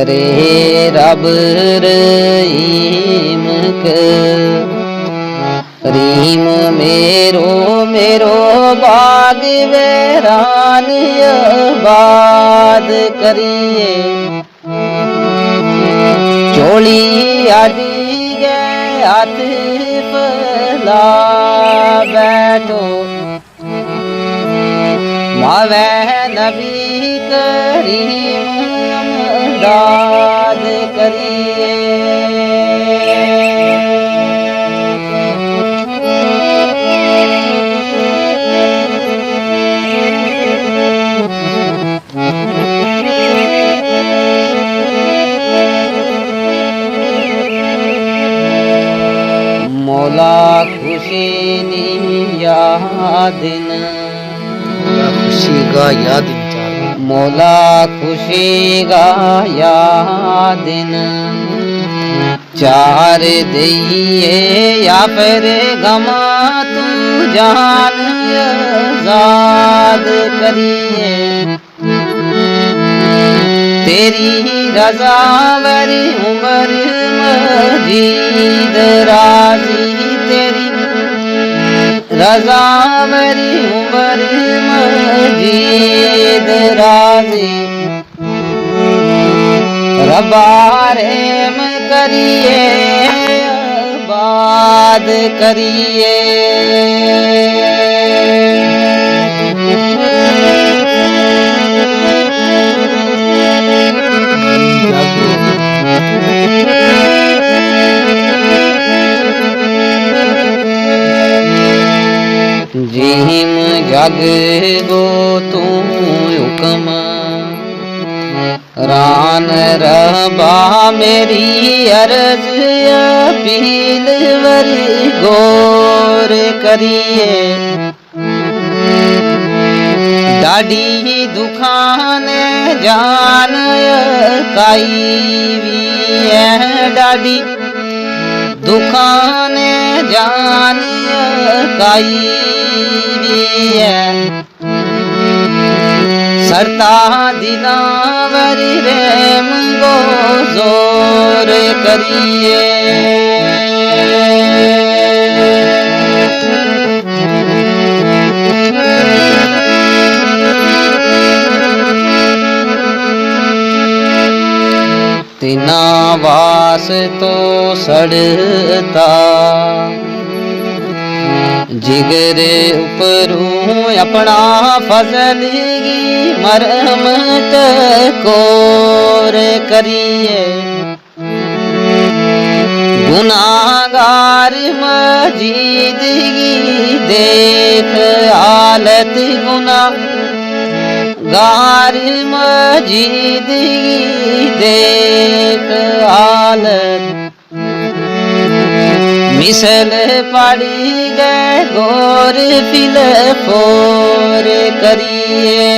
करे रब रहीम करीम मेरो मेरो बाग वेरान आबाद करिए चोली आदि गए हाथ फैला बैठो मावे नबी करीम दाद करिए मौला खुशी नी यादिन खुशी का याद मौला खुशी गा यादिन चार दिए या फिर गमा तू जान आजाद करिए तेरी रजा वरी उमर मजीद राजी तेरी रजा वरी उमर मजीद राजी रबारेम करिए आबाद करिए जिहिम जग गो तू हुक्म रान रबा मेरी अर्ज अपील वरी गौर करिए डाडी दुखान जान काई भी है डाडी दुखान जान काई भी है सरता दिलावरी रेम गो जोर करिए तिना वास तो सड़ता जिगरे उपरू अपना फजल की मरहमत कोर करिए गुनाहगार मजीद की देख हालत गुनाहगार मजीद की देख हालत मिसल पड़ी गए गोर फिल फोर करिए